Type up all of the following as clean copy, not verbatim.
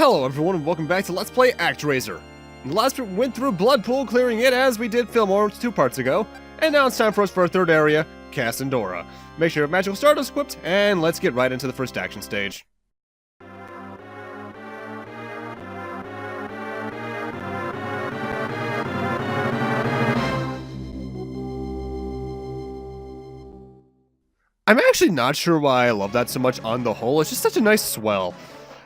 Hello everyone and welcome back to Let's Play ActRaiser. Last we went through Bloodpool, clearing it as we did Fillmore 2 parts ago, and now it's time for us for our third area, Kasandora. Make sure you have Magical Stardust equipped, and let's get right into the first action stage. I'm actually not sure why I love that so much on the whole. It's just such a nice swell.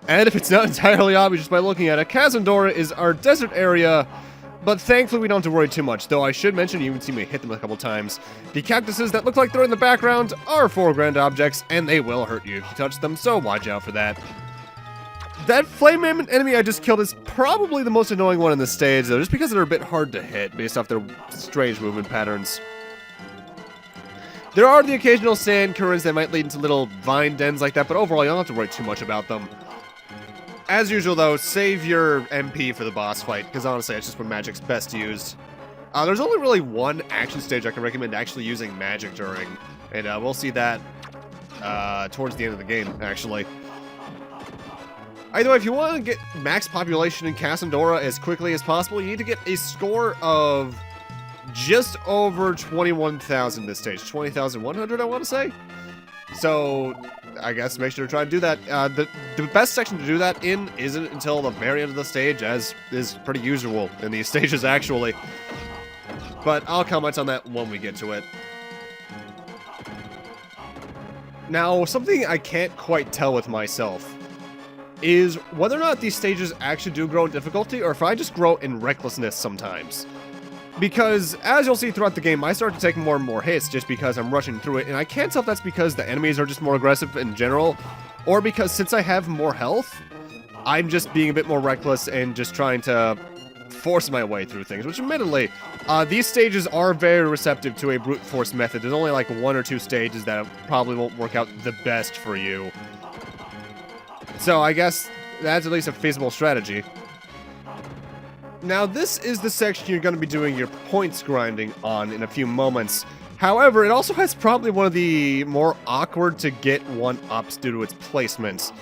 And if it's not entirely obvious just by looking at it, Kasandora is our desert area, but thankfully we don't have to worry too much, though I should mention, you can see me hit them a couple times, the cactuses that look like they're in the background are foreground objects, and they will hurt you if you touch them, so watch out for that. That flame enemy I just killed is probably the most annoying one in this stage, though, just because they're a bit hard to hit based off their strange movement patterns. There are the occasional sand currents that might lead into little vine dens like that, but overall you don't have to worry too much about them. As usual, though, save your MP for the boss fight, because honestly, that's just when magic's best used. There's only really one action stage I can recommend actually using magic during, and we'll see that towards the end of the game, actually. Either way, if you want to get max population in Kasandora as quickly as possible, you need to get a score of just over 21,000 this stage. 20,100, I want to say? So, I guess make sure to try to do that. The best section to do that in isn't until the very end of the stage, as is pretty usual in these stages, actually. But I'll comment on that when we get to it. Now, something I can't quite tell with myself is whether or not these stages actually do grow in difficulty, or if I just grow in recklessness sometimes. Because, as you'll see throughout the game, I start to take more and more hits just because I'm rushing through it, and I can't tell if that's because the enemies are just more aggressive in general, or because since I have more health, I'm just being a bit more reckless and just trying to force my way through things, which admittedly, these stages are very receptive to a brute force method. There's only like 1 or 2 stages that probably won't work out the best for you. So I guess that's at least a feasible strategy. Now, this is the section you're going to be doing your points grinding on in a few moments. However, it also has probably one of the more awkward to get one-ups due to its placement.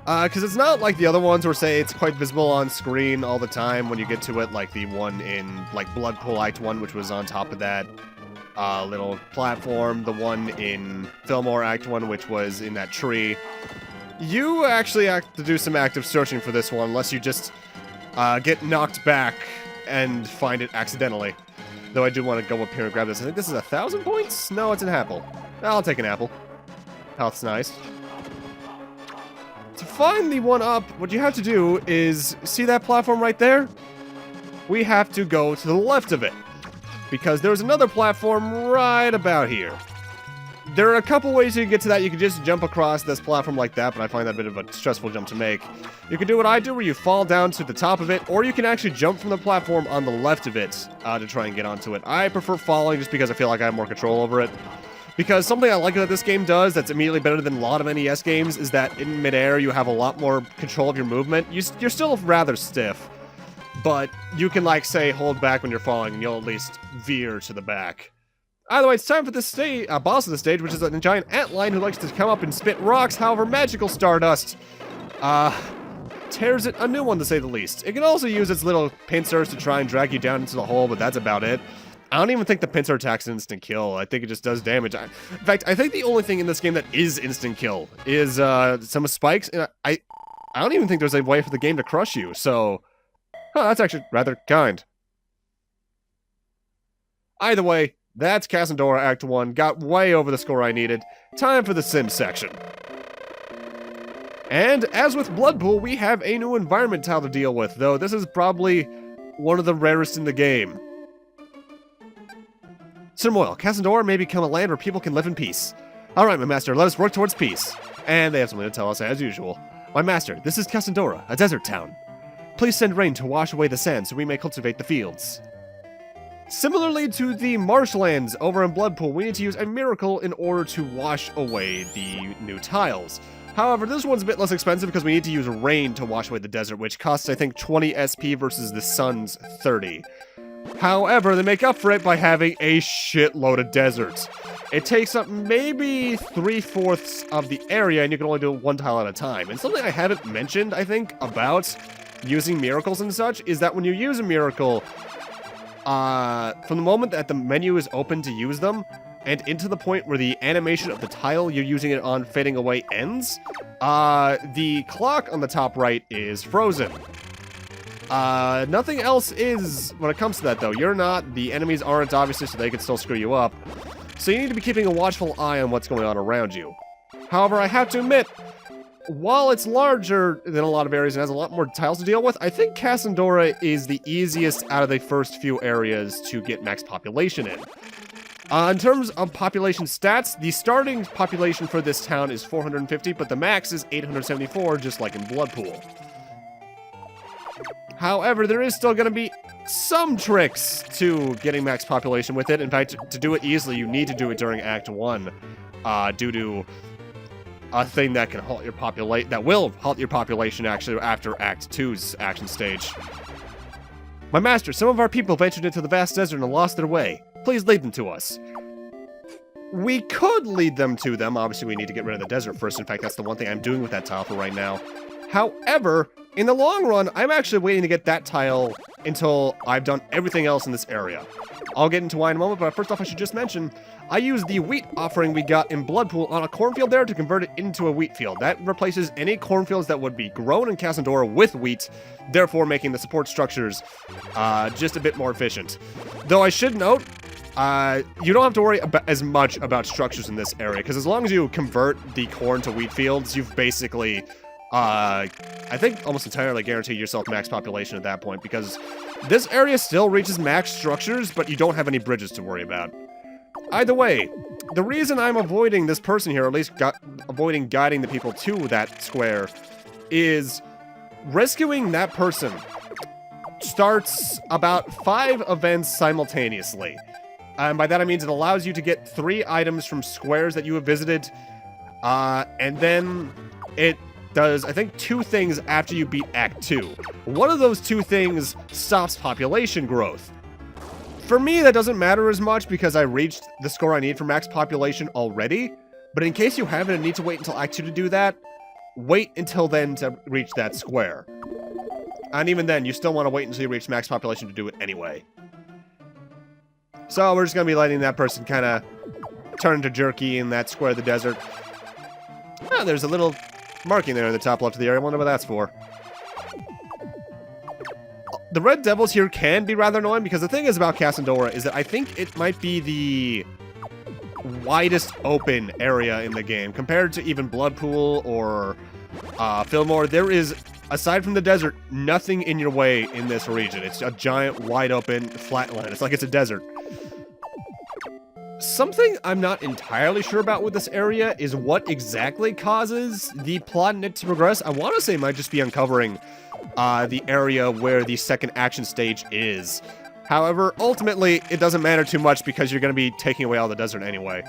Because it's not like the other ones where, say, it's quite visible on screen all the time when you get to it, like the one in, like, Bloodpool Act 1, which was on top of that little platform, the one in Fillmore Act 1, which was in that tree. You actually have to do some active searching for this one, unless you just get knocked back and find it accidentally. Though I do want to go up here and grab this. I think this is 1,000 points? No, it's an apple. I'll take an apple. Health's nice. To find the one-up, what you have to do is, see that platform right there? We have to go to the left of it, because there's another platform right about here. There are a couple ways you can get to that. You can just jump across this platform like that, but I find that a bit of a stressful jump to make. You can do what I do, where you fall down to the top of it, or you can actually jump from the platform on the left of it to try and get onto it. I prefer falling just because I feel like I have more control over it. Because something I like that this game does that's immediately better than a lot of NES games is that in midair you have a lot more control of your movement. You're still rather stiff, but you can, like, say, hold back when you're falling, and you'll at least veer to the back. Either way, it's time for this boss of the stage, which is a giant antlion who likes to come up and spit rocks. However, Magical Stardust tears it a new one, to say the least. It can also use its little pincers to try and drag you down into the hole, but that's about it. I don't even think the pincer attack's an instant kill. I think it just does damage. In fact, I think the only thing in this game that is instant kill is some spikes, and I don't even think there's a way for the game to crush you, so that's actually rather kind. Either way, that's Kasandora Act 1. Got way over the score I needed. Time for the sim section. And as with Bloodpool, we have a new environment tile to deal with, though this is probably one of the rarest in the game. Turmoil. Kasandora may become a land where people can live in peace. Alright, my master, let us work towards peace. And they have something to tell us as usual. My master, this is Kasandora, a desert town. Please send rain to wash away the sand so we may cultivate the fields. Similarly to the marshlands over in Bloodpool, we need to use a miracle in order to wash away the new tiles. However, this one's a bit less expensive because we need to use rain to wash away the desert, which costs, I think, 20 SP versus the sun's 30. However, they make up for it by having a shitload of deserts. It takes up maybe 3/4 of the area, and you can only do it one tile at a time. And something I haven't mentioned, I think, about using miracles and such, is that when you use a miracle, from the moment that the menu is open to use them, and into the point where the animation of the tile you're using it on fading away ends, the clock on the top right is frozen. Nothing else is when it comes to that, though. You're not, the enemies aren't, obviously, so they can still screw you up. So you need to be keeping a watchful eye on what's going on around you. However, I have to admit, while it's larger than a lot of areas and has a lot more tiles to deal with, I think Kasandora is the easiest out of the first few areas to get max population in. In terms of population stats, the starting population for this town is 450, but the max is 874, just like in Bloodpool. However, there is still going to be some tricks to getting max population with it. In fact, to do it easily, you need to do it during Act 1, due to a thing that can halt your that will halt your population actually after Act 2's action stage. My master, some of our people ventured into the vast desert and lost their way. Please lead them to us. We could lead them to them. Obviously, we need to get rid of the desert first. In fact, that's the one thing I'm doing with that tile for right now. However, in the long run, I'm actually waiting to get that tile until I've done everything else in this area. I'll get into why in a moment, but first off, I should just mention, I used the wheat offering we got in Bloodpool on a cornfield there to convert it into a wheat field. That replaces any cornfields that would be grown in Kasandora with wheat, therefore making the support structures just a bit more efficient. Though I should note, you don't have to worry as much about structures in this area, because as long as you convert the corn to wheat fields, you've basically, I think, almost entirely guaranteed yourself max population at that point, because this area still reaches max structures, but you don't have any bridges to worry about. Either way, the reason I'm avoiding this person here, or at least avoiding guiding the people to that square, is rescuing that person starts about 5 events simultaneously. And by that I mean it allows you to get 3 items from squares that you have visited, and then it does, I think, 2 things after you beat Act 2. One of those 2 things stops population growth. For me, that doesn't matter as much because I reached the score I need for max population already, but in case you haven't and need to wait until Act 2 to do that, wait until then to reach that square. And even then, you still want to wait until you reach max population to do it anyway. So we're just going to be letting that person kind of turn into jerky in that square of the desert. Oh, there's a little marking there in the top left of the area. I wonder what that's for. The red devils here can be rather annoying because the thing is about Kasandora is that I think it might be the widest open area in the game. Compared to even Bloodpool or Fillmore, there is, aside from the desert, nothing in your way in this region. It's a giant, wide open, flat land. It's like it's a desert. Something I'm not entirely sure about with this area is what exactly causes the plot in it to progress. I want to say it might just be uncovering the area where the second action stage is. However, ultimately, it doesn't matter too much because you're going to be taking away all the desert anyway.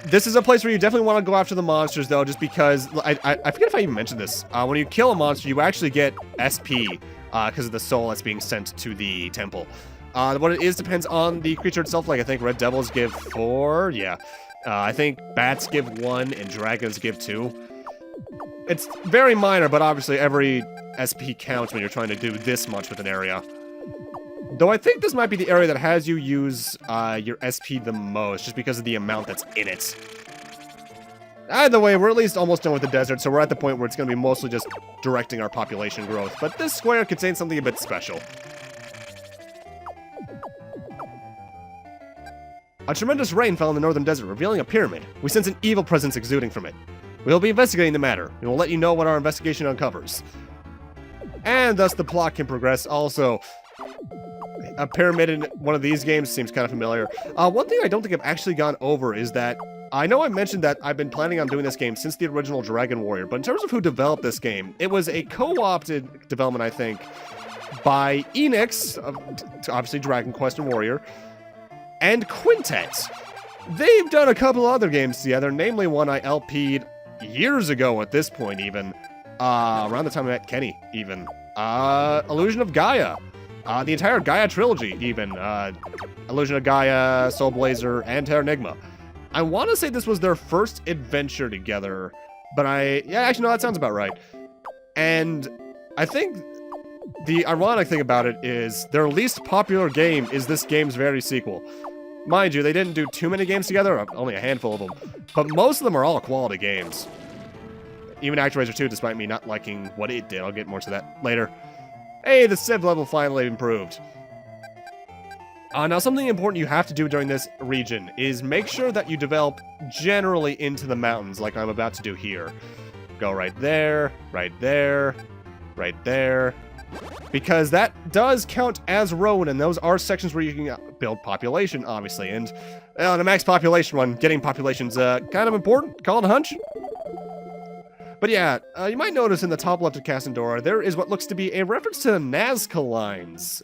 This is a place where you definitely want to go after the monsters, though, just because, I forget if I even mentioned this. When you kill a monster, you actually get SP because of the soul that's being sent to the temple. What it is depends on the creature itself. Like, I think red devils give 4, yeah. I think bats give 1 and dragons give 2. It's very minor, but obviously every SP counts when you're trying to do this much with an area. Though I think this might be the area that has you use your SP the most, just because of the amount that's in it. Either way, we're at least almost done with the desert, so we're at the point where it's going to be mostly just directing our population growth. But this square contains something a bit special. A tremendous rain fell in the northern desert, revealing a pyramid. We sense an evil presence exuding from it. We will be investigating the matter, and we'll let you know what our investigation uncovers. And thus the plot can progress. Also, a pyramid in one of these games seems kind of familiar. One thing I don't think I've actually gone over is that I know I mentioned that I've been planning on doing this game since the original Dragon Warrior, but in terms of who developed this game, it was a co-opted development, I think, by Enix, obviously Dragon Quest and Warrior, and Quintet. They've done a couple other games together, namely one I LP'd years ago at this point even, around the time I met Kenny even, Illusion of Gaia. The entire Gaia trilogy, even. Illusion of Gaia, Soul Blazer, and Terranigma. I want to say this was their first adventure together, but yeah, actually, no, that sounds about right. And I think the ironic thing about it is their least popular game is this game's very sequel. Mind you, they didn't do too many games together, only a handful of them, but most of them are all quality games. Even ActRaiser 2, despite me not liking what it did. I'll get more to that later. Hey, the Civ level finally improved. Now, something important you have to do during this region is make sure that you develop generally into the mountains, like I'm about to do here. Go right there, right there, right there. Because that does count as road, and those are sections where you can build population, obviously. And on a max population one, getting population's kind of important. Call it a hunch. But yeah, you might notice in the top left of Kasandora, there is what looks to be a reference to the Nazca lines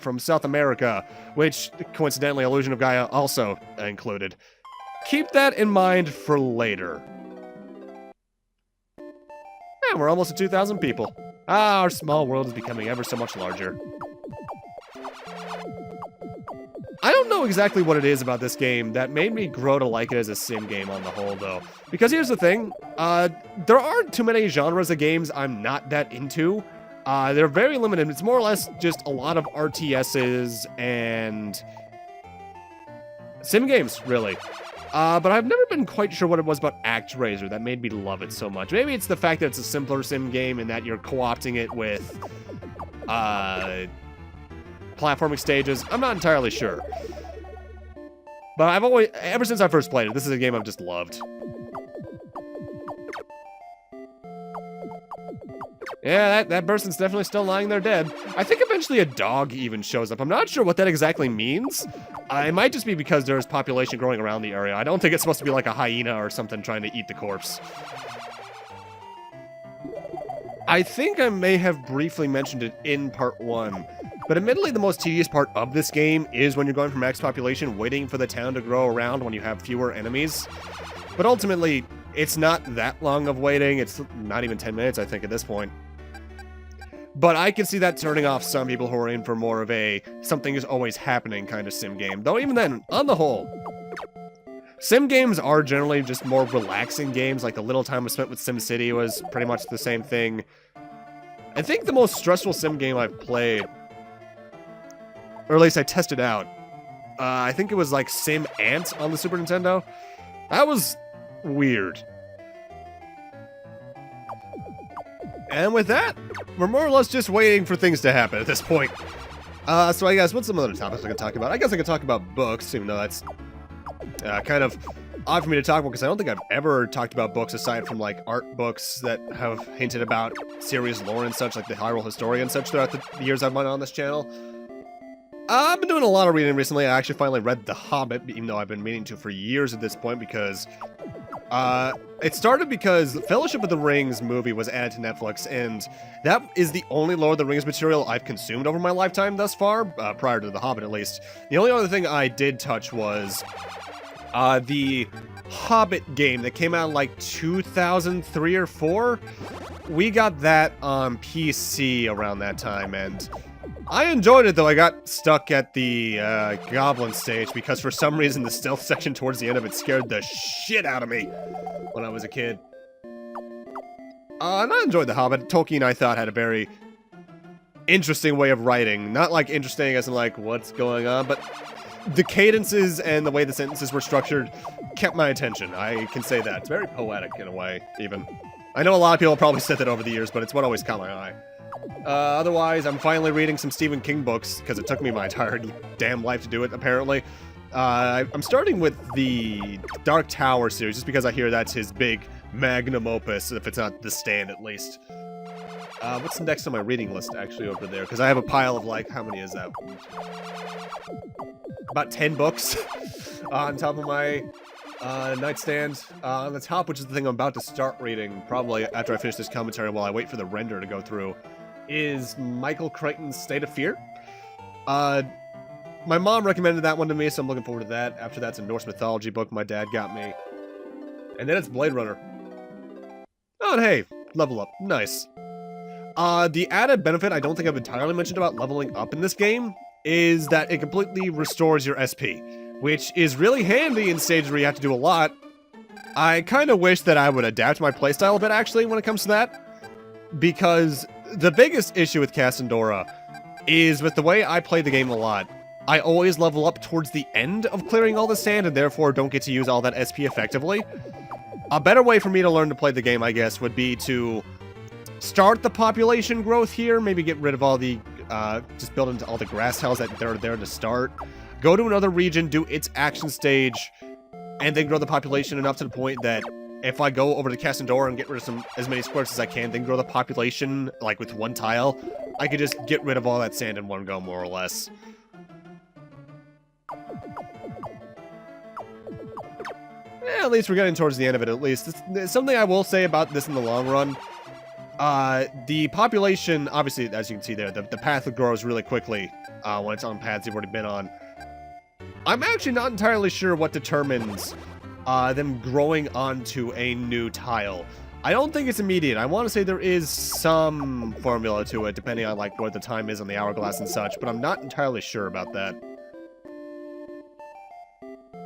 from South America, which, coincidentally, Illusion of Gaia also included. Keep that in mind for later. And we're almost at 2,000 people. Our small world is becoming ever so much larger. I don't know exactly what it is about this game that made me grow to like it as a sim game on the whole, though. Because here's the thing, there aren't too many genres of games I'm not that into. They're very limited. It's more or less just a lot of RTSs and sim games, really. But I've never been quite sure what it was about ActRaiser that made me love it so much. Maybe it's the fact that it's a simpler sim game and that you're co-opting it with platforming stages. I'm not entirely sure. But I've always, ever since I first played it, this is a game I've just loved. Yeah, that person's definitely still lying there dead. I think eventually a dog even shows up. I'm not sure what that exactly means. It might just be because there's population growing around the area. I don't think it's supposed to be like a hyena or something trying to eat the corpse. I think I may have briefly mentioned it in part 1, but admittedly the most tedious part of this game is when you're going for max population, waiting for the town to grow around when you have fewer enemies. But ultimately, it's not that long of waiting. It's not even 10 minutes, I think, at this point. But I can see that turning off some people who are in for more of a something is always happening kind of sim game. Though even then, on the whole, sim games are generally just more relaxing games. Like the little time I spent with SimCity was pretty much the same thing. I think the most stressful sim game I've played, or at least I tested out, I think it was like Sim Ant on the Super Nintendo. That was weird. And with that, we're more or less just waiting for things to happen at this point. So I guess, what's some other topics I can talk about? I guess I can talk about books, even though that's kind of odd for me to talk about, because I don't think I've ever talked about books aside from, like, art books that have hinted about series lore and such, like the Hyrule Historia and such throughout the years I've been on this channel. I've been doing a lot of reading recently. I actually finally read The Hobbit, even though I've been meaning to for years at this point, because it started because Fellowship of the Rings movie was added to Netflix, and that is the only Lord of the Rings material I've consumed over my lifetime thus far, prior to The Hobbit at least. The only other thing I did touch was the Hobbit game that came out in like 2003 or 4. We got that on PC around that time, and I enjoyed it, though. I got stuck at the Goblin stage because for some reason the stealth section towards the end of it scared the shit out of me when I was a kid. And I enjoyed The Hobbit. Tolkien, I thought, had a very interesting way of writing. Not like interesting as in like, what's going on, but the cadences and the way the sentences were structured kept my attention. I can say that. It's very poetic in a way, even. I know a lot of people probably said that over the years, but it's what always caught my eye. Otherwise, I'm finally reading some Stephen King books, because it took me my entire damn life to do it, apparently. I'm starting with the Dark Tower series, just because I hear that's his big magnum opus, if it's not The Stand, at least. What's next on my reading list, actually, over there? Because I have a pile of, like, how many is that? About 10 books on top of my nightstand. On the top, which is the thing I'm about to start reading, probably after I finish this commentary while I wait for the render to go through, is Michael Crichton's State of Fear. My mom recommended that one to me, so I'm looking forward to that. After that's a Norse mythology book my dad got me. And then it's Blade Runner. Oh, and hey, level up. Nice. The added benefit I don't think I've entirely mentioned about leveling up in this game is that it completely restores your SP, which is really handy in stages where you have to do a lot. I kind of wish that I would adapt my playstyle a bit, actually, when it comes to that, because the biggest issue with Kasandora is with the way I play the game a lot. I always level up towards the end of clearing all the sand and therefore don't get to use all that SP effectively. A better way for me to learn to play the game, I guess, would be to start the population growth here, maybe get rid of all the, just build into all the grass tiles that are there to start. Go to another region, do its action stage, and then grow the population enough to the point that if I go over to Kasandora and get rid of as many squares as I can, then grow the population, like, with one tile, I could just get rid of all that sand in one go, more or less. At least we're getting towards the end of it, at least. It's something I will say about this in the long run. The population, obviously, as you can see there, the path grows really quickly when it's on paths you've already been on. I'm actually not entirely sure what determines them growing onto a new tile. I don't think it's immediate. I want to say there is some formula to it, depending on like what the time is on the hourglass and such, but I'm not entirely sure about that.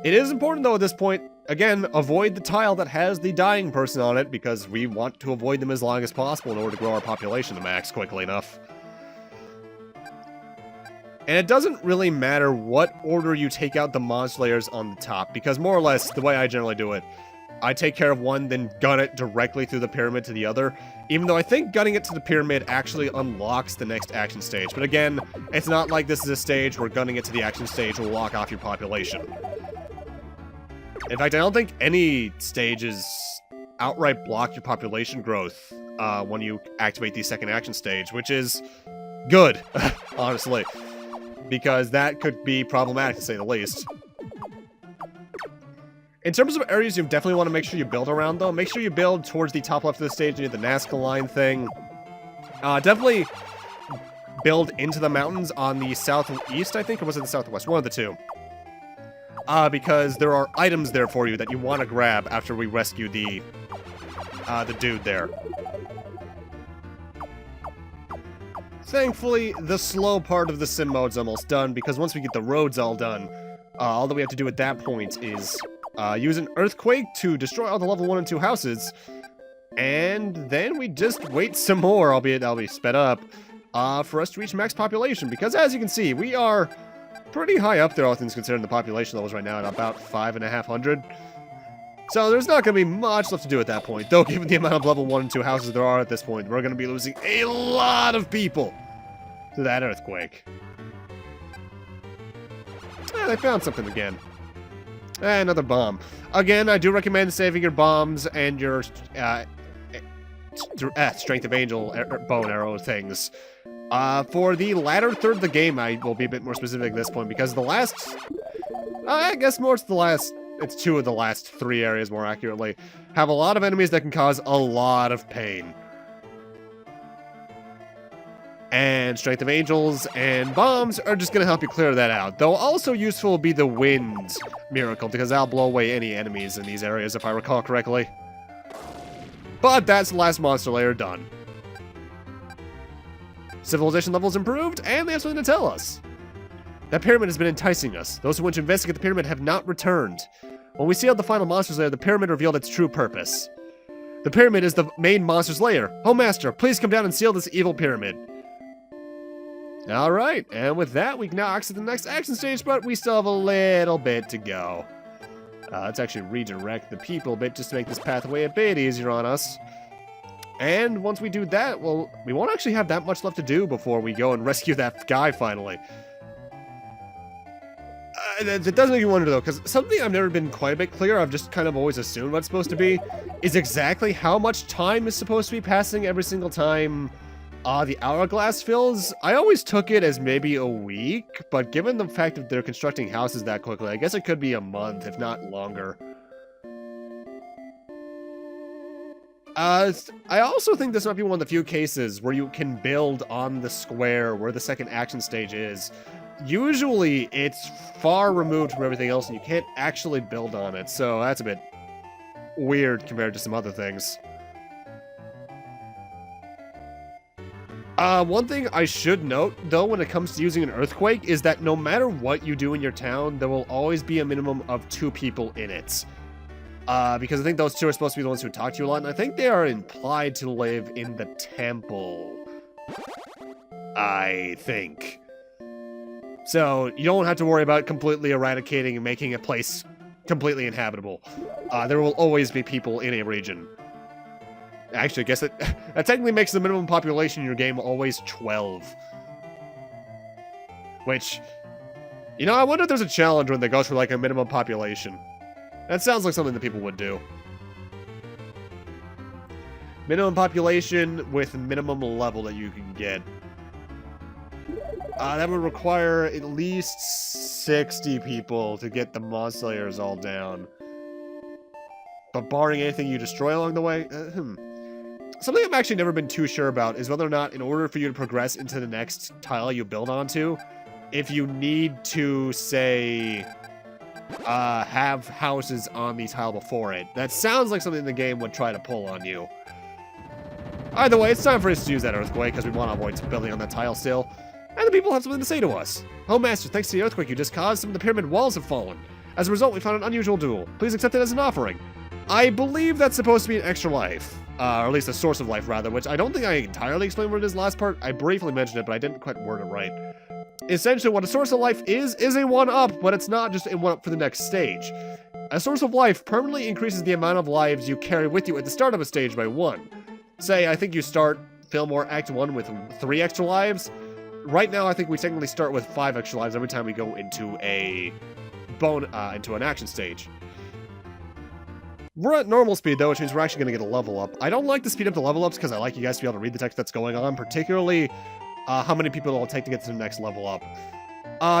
It is important, though, at this point, again, avoid the tile that has the dying person on it, because we want to avoid them as long as possible in order to grow our population to max quickly enough. And it doesn't really matter what order you take out the monster layers on the top, because more or less, the way I generally do it, I take care of one, then gun it directly through the pyramid to the other, even though I think gunning it to the pyramid actually unlocks the next action stage. But again, it's not like this is a stage where gunning it to the action stage will lock off your population. In fact, I don't think any stages outright block your population growth when you activate the second action stage, which is good, honestly, because that could be problematic, to say the least. In terms of areas you definitely want to make sure you build around, though, make sure you build towards the top left of the stage near the Nazca line thing. Definitely build into the mountains on the southeast, I think, or was it the southwest? One of the two. Because there are items there for you that you want to grab after we rescue the dude there. Thankfully, the slow part of the sim mode's almost done, because once we get the roads all done, all that we have to do at that point is use an earthquake to destroy all the level 1 and 2 houses, and then we just wait some more, albeit that'll be sped up, for us to reach max population, because as you can see, we are pretty high up there, all things considered, the population levels right now at about 5,500. So there's not going to be much left to do at that point, though given the amount of level 1 and 2 houses there are at this point, we're going to be losing a lot of people to that earthquake. I found something again. Another bomb. Again, I do recommend saving your bombs and your Strength of Angel bow and arrow things. For the latter third of the game, I will be a bit more specific at this point, because the last... I guess more to the last... It's 2 of the last 3 areas, more accurately, have a lot of enemies that can cause a lot of pain. And Strength of Angels and bombs are just going to help you clear that out. Though also useful will be the wind miracle, because that'll blow away any enemies in these areas, if I recall correctly. But that's the last monster layer done. Civilization levels improved, and they have something to tell us. That pyramid has been enticing us. Those who went to investigate the pyramid have not returned. When we sealed the final monster's lair, the pyramid revealed its true purpose. The pyramid is the main monster's lair. Oh, Master, please come down and seal this evil pyramid. Alright, and with that, we can now exit the next action stage, but we still have a little bit to go. Let's actually redirect the people a bit, just to make this pathway a bit easier on us. And once we do that, well, we won't actually have that much left to do before we go and rescue that guy, finally. That does make you wonder, though, because something I've never been quite a bit clear, I've just kind of always assumed what it's supposed to be, is exactly how much time is supposed to be passing every single time the hourglass fills. I always took it as maybe a week, but given the fact that they're constructing houses that quickly, I guess it could be a month, if not longer. I also think this might be one of the few cases where you can build on the square where the second action stage is. Usually, it's far removed from everything else, and you can't actually build on it, so that's a bit weird compared to some other things. One thing I should note, though, when it comes to using an earthquake, is that no matter what you do in your town, there will always be a minimum of 2 people in it. Because I think those 2 are supposed to be the ones who talk to you a lot, and I think they are implied to live in the temple. I think. So, you don't have to worry about completely eradicating and making a place completely inhabitable. There will always be people in a region. Actually, I guess that technically makes the minimum population in your game always 12. Which, you know, I wonder if there's a challenge when they go for like a minimum population. That sounds like something that people would do. Minimum population with minimum level that you can get. That would require at least 60 people to get the monster layers all down. But barring anything you destroy along the way, Something I've actually never been too sure about is whether or not, in order for you to progress into the next tile you build onto, if you need to, say, have houses on the tile before it. That sounds like something the game would try to pull on you. Either way, it's time for us to use that earthquake, because we want to avoid building on that tile still. And the people have something to say to us. Oh, Master, thanks to the earthquake you just caused, some of the pyramid walls have fallen. As a result, we found an unusual duel. Please accept it as an offering. I believe that's supposed to be an extra life. Or at least a source of life, rather, which I don't think I entirely explained what it is last part. I briefly mentioned it, but I didn't quite word it right. Essentially, what a source of life is a 1-up, but it's not just a 1-up for the next stage. A source of life permanently increases the amount of lives you carry with you at the start of a stage by 1. Say, I think you start Fillmore Act 1 with 3 extra lives. Right now, I think we technically start with 5 extra lives every time we go into into an action stage. We're at normal speed, though, which means we're actually going to get a level up. I don't like to speed up the level ups because I like you guys to be able to read the text that's going on, particularly how many people it'll take to get to the next level up.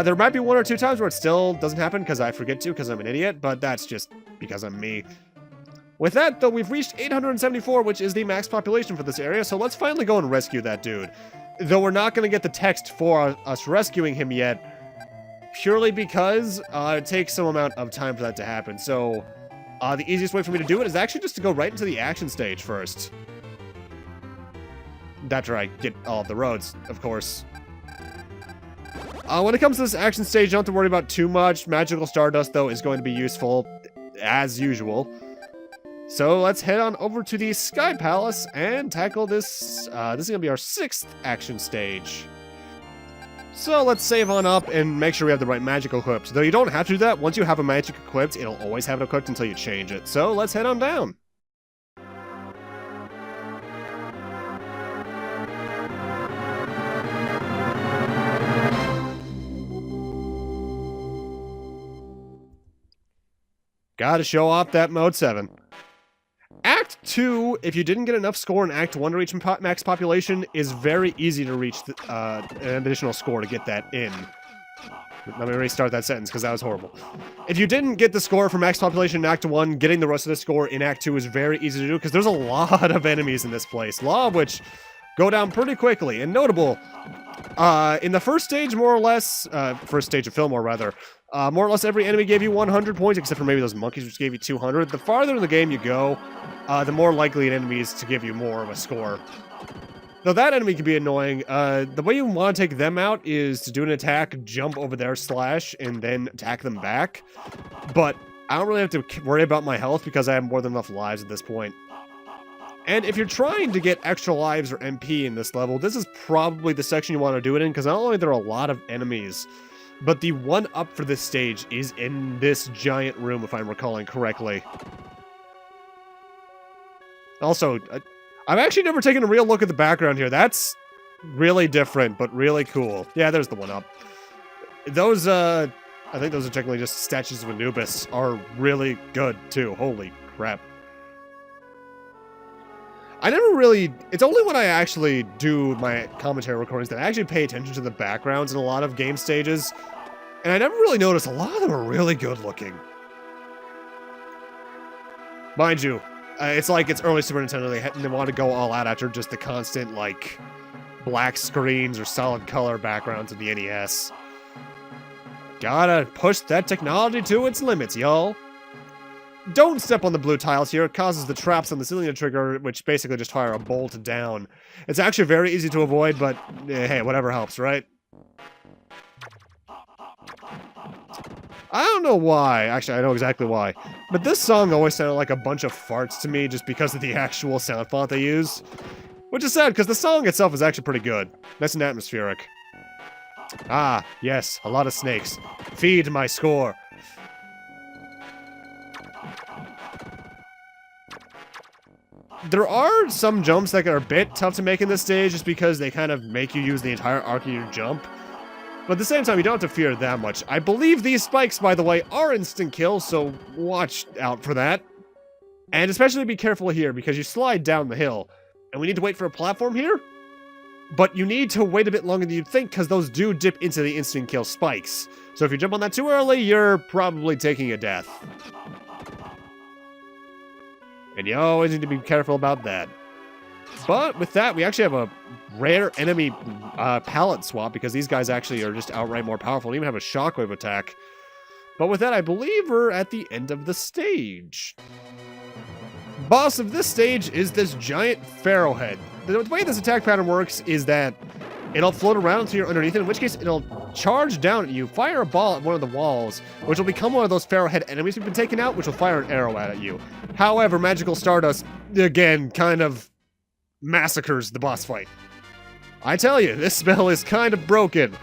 There might be 1 or 2 times where it still doesn't happen because I forget to because I'm an idiot, but that's just because I'm me. With that, though, we've reached 874, which is the max population for this area, so let's finally go and rescue that dude. Though we're not going to get the text for us rescuing him yet, purely because it takes some amount of time for that to happen, so... the easiest way for me to do it is actually just to go right into the action stage first. After I get all of the roads, of course. When it comes to this action stage, you don't have to worry about too much. Magical Stardust, though, is going to be useful, as usual. So let's head on over to the Sky Palace and tackle this. This is going to be our 6th action stage. So let's save on up and make sure we have the right magic equipped. Though you don't have to do that. Once you have a magic equipped, it'll always have it equipped until you change it. So let's head on down. Gotta show off that Mode 7. Act 2, if you didn't get enough score in Act 1 to reach max population, is very easy to reach an additional score to get that in. Let me restart that sentence, because that was horrible. If you didn't get the score for max population in Act 1, getting the rest of the score in Act 2 is very easy to do, because there's a lot of enemies in this place, a lot of which go down pretty quickly. And notable, in the first stage, more or less, first stage of Fillmore, rather, more or less every enemy gave you 100 points, except for maybe those monkeys, which gave you 200. The farther in the game you go, the more likely an enemy is to give you more of a score. Though that enemy can be annoying, the way you want to take them out is to do an attack, jump over their slash, and then attack them back. But I don't really have to worry about my health because I have more than enough lives at this point. And if you're trying to get extra lives or MP in this level, this is probably the section you want to do it in, because not only are there a lot of enemies, but the 1-up for this stage is in this giant room, if I'm recalling correctly. Also, I've actually never taken a real look at the background here. That's really different, but really cool. Yeah, there's the 1-up. Those, I think those are technically just statues of Anubis, are really good, too. Holy crap. I never really... It's only when I actually do my commentary recordings that I actually pay attention to the backgrounds in a lot of game stages. And I never really noticed a lot of them are really good looking. Mind you, it's like it's early Super Nintendo. They want to go all out after just the constant, like, black screens or solid color backgrounds of the NES. Gotta push that technology to its limits, y'all. Don't step on the blue tiles here. It causes the traps on the ceiling to trigger, which basically just fire a bolt down. It's actually very easy to avoid, but hey, whatever helps, right? I don't know why. Actually, I know exactly why. But this song always sounded like a bunch of farts to me just because of the actual sound font they use. Which is sad, because the song itself is actually pretty good. Nice and atmospheric. Ah, yes, a lot of snakes. Feed my score. There are some jumps that are a bit tough to make in this stage just because they kind of make you use the entire arc of your jump. But at the same time, you don't have to fear that much. I believe these spikes, by the way, are instant kills, so watch out for that. And especially be careful here, because you slide down the hill. And we need to wait for a platform here? But you need to wait a bit longer than you'd think, because those do dip into the instant kill spikes. So if you jump on that too early, you're probably taking a death. And you always need to be careful about that. But with that, we actually have a rare enemy palette swap, because these guys actually are just outright more powerful and even have a shockwave attack. But with that, I believe we're at the end of the stage. Boss of this stage is this giant pharaoh head. The way this attack pattern works is that it'll float around until you're underneath it, in which case it'll charge down at you, fire a ball at one of the walls, which will become one of those pharaoh head enemies we've been taking out, which will fire an arrow at you. However, Magical Stardust, again, kind of massacres the boss fight. I tell you, this spell is kind of broken.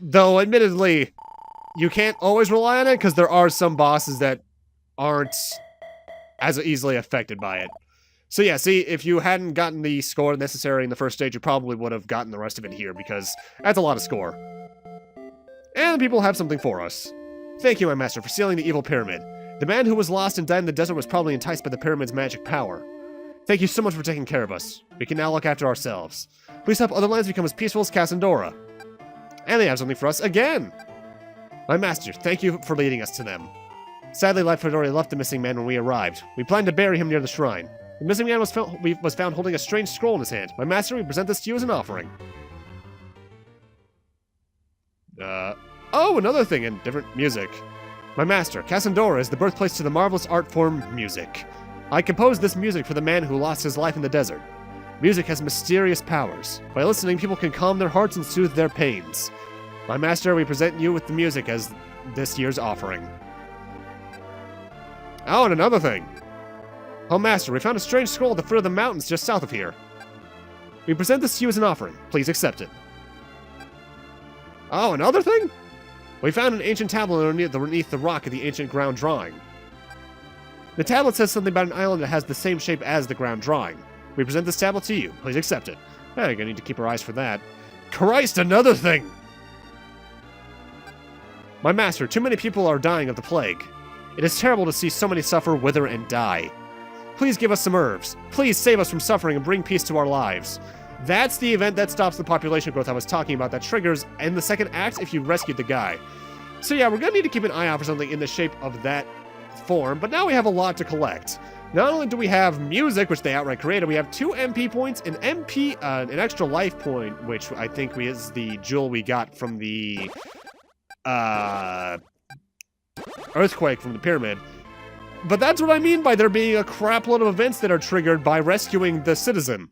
Though, admittedly, you can't always rely on it, because there are some bosses that aren't as easily affected by it. So yeah, see, if you hadn't gotten the score necessary in the first stage, you probably would have gotten the rest of it here, because that's a lot of score. And people have something for us. Thank you, my master, for sealing the evil pyramid. The man who was lost and died in the desert was probably enticed by the pyramid's magic power. Thank you so much for taking care of us. We can now look after ourselves. Please help other lands become as peaceful as Kasandora. And they have something for us again! My master, thank you for leading us to them. Sadly, life had already left the missing man when we arrived. We planned to bury him near the shrine. The missing man was found holding a strange scroll in his hand. My master, we present this to you as an offering. Oh, another thing in different music. My master, Kasandora is the birthplace to the marvelous art form music. I composed this music for the man who lost his life in the desert. Music has mysterious powers. By listening, people can calm their hearts and soothe their pains. My master, we present you with the music as this year's offering. Oh, and another thing. Oh, master, we found a strange scroll at the foot of the mountains just south of here. We present this to you as an offering. Please accept it. Oh, another thing? We found an ancient tablet underneath the rock of the ancient ground drawing. The tablet says something about an island that has the same shape as the ground drawing. We present this tablet to you. Please accept it. You're gonna need to keep our eyes for that. Christ, another thing! My master, too many people are dying of the plague. It is terrible to see so many suffer, wither, and die. Please give us some herbs. Please save us from suffering and bring peace to our lives. That's the event that stops the population growth I was talking about that triggers in the second act if you rescued the guy. So yeah, we're gonna need to keep an eye out for something in the shape of that form, but now we have a lot to collect. Not only do we have music, which they outright created, we have 2 MP points, an extra life point, which I think is the jewel we got from the earthquake from the pyramid. But that's what I mean by there being a crapload of events that are triggered by rescuing the citizen.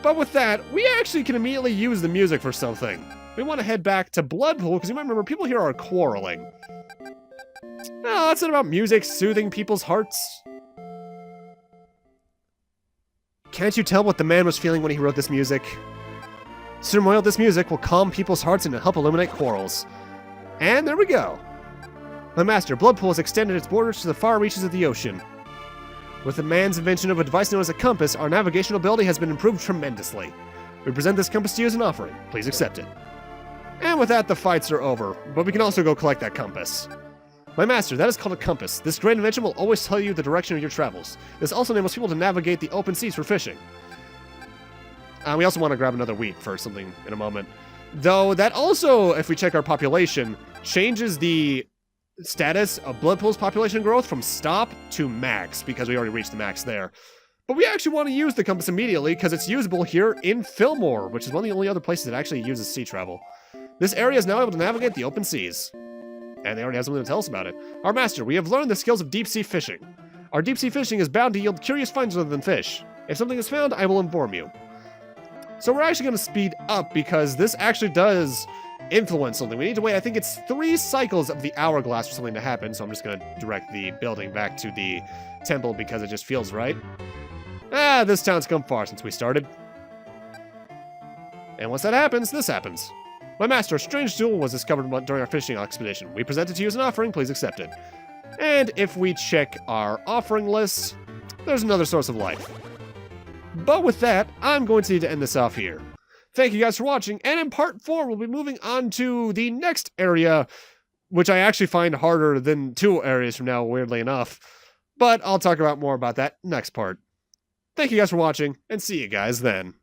But with that, we actually can immediately use the music for something. We want to head back to Bloodpool, because you might remember people here are quarreling. No, that's not about music soothing people's hearts. Can't you tell what the man was feeling when he wrote this music? Sir, this music will calm people's hearts and help eliminate quarrels. And there we go. My master, Bloodpool has extended its borders to the far reaches of the ocean. With the man's invention of a device known as a compass, our navigational ability has been improved tremendously. We present this compass to you as an offering. Please accept it. And with that, the fights are over, but we can also go collect that compass. My master, that is called a compass. This great invention will always tell you the direction of your travels. This also enables people to navigate the open seas for fishing. We also want to grab another wheat for something in a moment. Though, that also, if we check our population, changes the status of Bloodpool's population growth from stop to max, because we already reached the max there. But we actually want to use the compass immediately, because it's usable here in Fillmore, which is one of the only other places that actually uses sea travel. This area is now able to navigate the open seas. And they already have something to tell us about it. Our master, we have learned the skills of deep-sea fishing. Our deep-sea fishing is bound to yield curious finds other than fish. If something is found, I will inform you. So we're actually going to speed up because this actually does influence something. We need to wait, I think it's 3 cycles of the hourglass for something to happen, so I'm just going to direct the building back to the temple because it just feels right. This town's come far since we started. And once that happens, this happens. My master, a strange jewel was discovered during our fishing expedition. We present it to you as an offering, please accept it. And if we check our offering list, there's another source of life. But with that, I'm going to need to end this off here. Thank you guys for watching, and in part 4, we'll be moving on to the next area, which I actually find harder than 2 areas from now, weirdly enough. But I'll talk more about that next part. Thank you guys for watching, and see you guys then.